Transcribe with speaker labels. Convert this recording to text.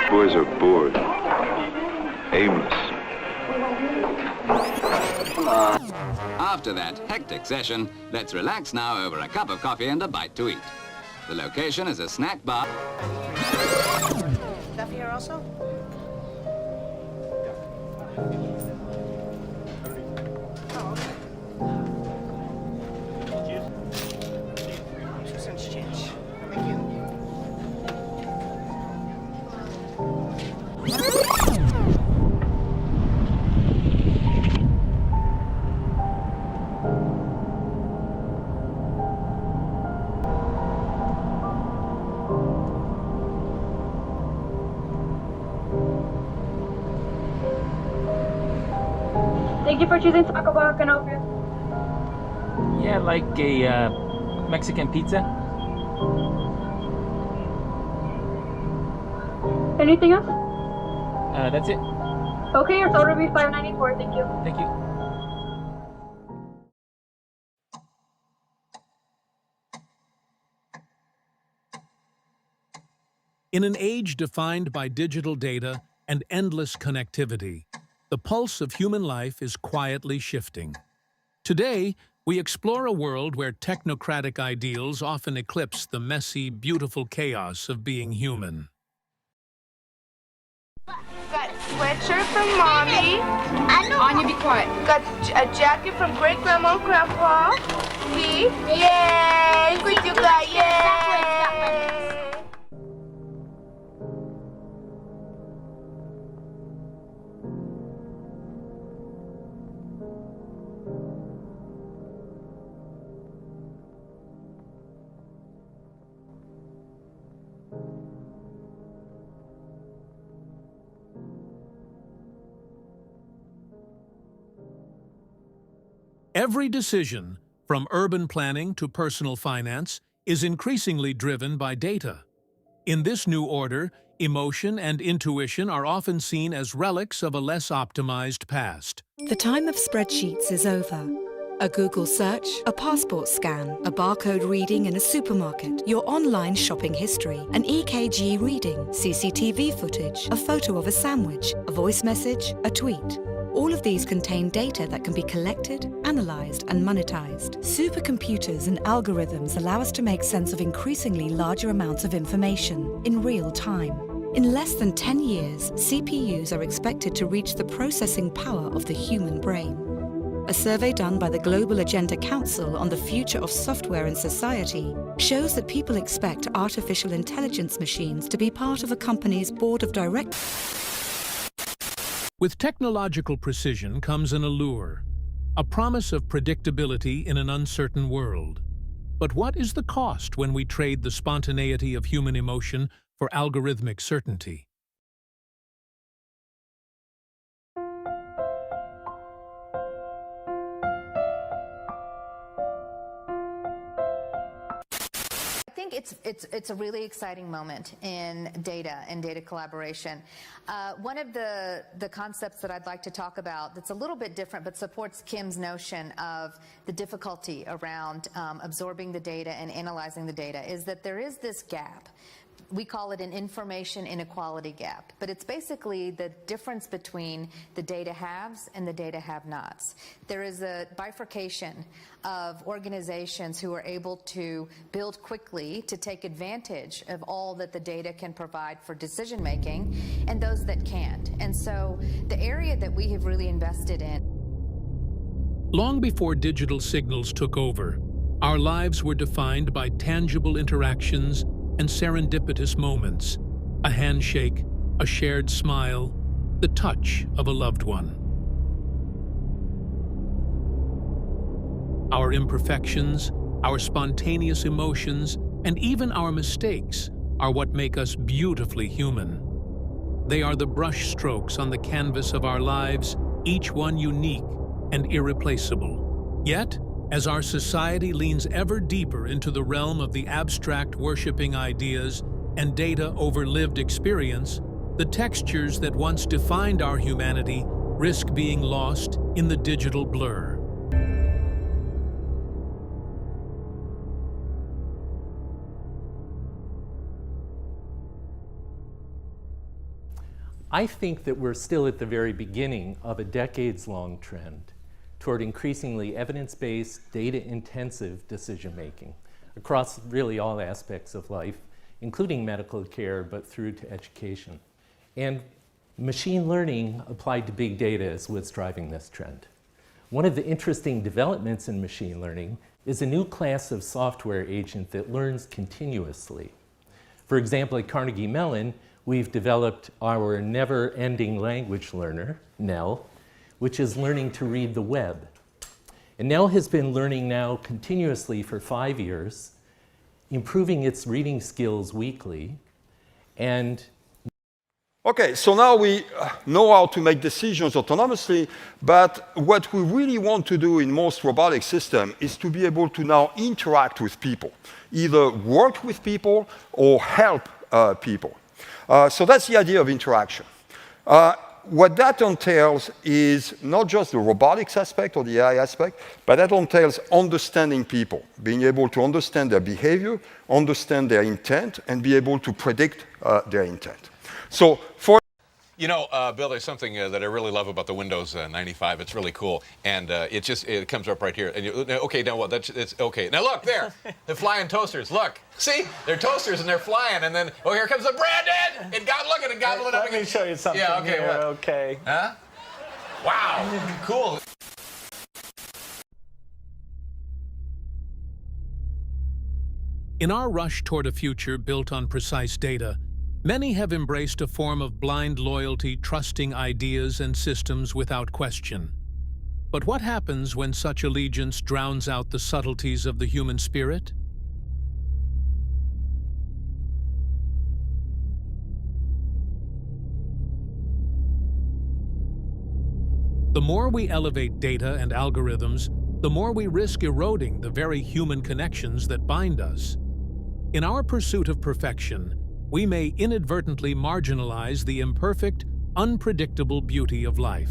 Speaker 1: Boys are bored, aimless.
Speaker 2: After that hectic session, let's relax now over a cup of coffee and a bite to eat. The location is a snack bar.
Speaker 3: Stuff here also? Oh, okay. 2 cents change. Thank you.
Speaker 4: Thank you for choosing Taco Bell. Can I help you?
Speaker 5: Yeah, like a Mexican pizza.
Speaker 4: Anything else?
Speaker 5: That's it.
Speaker 4: Okay, your total will be $5.94. Thank you.
Speaker 5: Thank you.
Speaker 6: In an age defined by digital data and endless connectivity, the pulse of human life is quietly shifting. Today, we explore a world where technocratic ideals often eclipse the messy, beautiful chaos of being human.
Speaker 7: Got sweatshirt from mommy.
Speaker 8: Anya, be quiet.
Speaker 7: Got a jacket from great grandma and grandpa. See? Yay! Good you got yay!
Speaker 6: Every decision, from urban planning to personal finance, is increasingly driven by data. In this new order, emotion and intuition are often seen as relics of a less optimized past.
Speaker 9: The time of spreadsheets is over. A Google search, a passport scan, a barcode reading in a supermarket, your online shopping history, an EKG reading, CCTV footage, a photo of a sandwich, a voice message, a tweet. All of these contain data that can be collected, analyzed, and monetized. Supercomputers and algorithms allow us to make sense of increasingly larger amounts of information in real time. In less than 10 years, CPUs are expected to reach the processing power of the human brain. A survey done by the Global Agenda Council on the future of software in society shows that people expect artificial intelligence machines to be part of a company's board of directors.
Speaker 6: With technological precision comes an allure, a promise of predictability in an uncertain world. But what is the cost when we trade the spontaneity of human emotion for algorithmic certainty?
Speaker 8: I think it's a really exciting moment in data and data collaboration. One of the concepts that I'd like to talk about that's a little bit different but supports Kim's notion of the difficulty around absorbing the data and analyzing the data is that there is this gap. We call it an information inequality gap, but it's basically the difference between the data haves and the data have-nots. There is a bifurcation of organizations who are able to build quickly to take advantage of all that the data can provide for decision making, and those that can't. And so the area that we have really invested in.
Speaker 6: Long before digital signals took over, our lives were defined by tangible interactions and serendipitous moments, a handshake, a shared smile, the touch of a loved one. Our imperfections, our spontaneous emotions, and even our mistakes are what make us beautifully human. They are the brush strokes on the canvas of our lives, each one unique and irreplaceable. Yet, as our society leans ever deeper into the realm of the abstract worshipping ideas and data over lived experience, the textures that once defined our humanity risk being lost in the digital blur.
Speaker 10: I think that we're still at the very beginning of a decades-long trend toward increasingly evidence-based, data-intensive decision-making across really all aspects of life, including medical care, but through to education. And machine learning applied to big data is what's driving this trend. One of the interesting developments in machine learning is a new class of software agent that learns continuously. For example, at Carnegie Mellon, we've developed our never-ending language learner, Nell, which is learning to read the web. And Nell has been learning now continuously for 5 years, improving its reading skills weekly, and
Speaker 11: Okay, so now we know how to make decisions autonomously, but what we really want to do in most robotic systems is to be able to now interact with people, either work with people or help people. So that's the idea of interaction. What that entails is not just the robotics aspect or the AI aspect, but that entails understanding people, being able to understand their behavior, understand their intent, and be able to predict their intent. So for
Speaker 12: You know, Bill, there's something that I really love about the Windows 95. It's really cool, and it comes up right here. And okay, now what? It's okay. Now look there, the flying toasters. Look, see, they're toasters and they're flying. And then here comes the Brandon. And look at it, gobbling up.
Speaker 13: Let me show you something.
Speaker 12: Yeah, okay.
Speaker 13: Here.
Speaker 12: What?
Speaker 13: Okay.
Speaker 12: Huh? Wow. Cool.
Speaker 6: In our rush toward a future built on precise data, many have embraced a form of blind loyalty, trusting ideas and systems without question. But what happens when such allegiance drowns out the subtleties of the human spirit? The more we elevate data and algorithms, the more we risk eroding the very human connections that bind us. In our pursuit of perfection, we may inadvertently marginalize the imperfect, unpredictable beauty of life.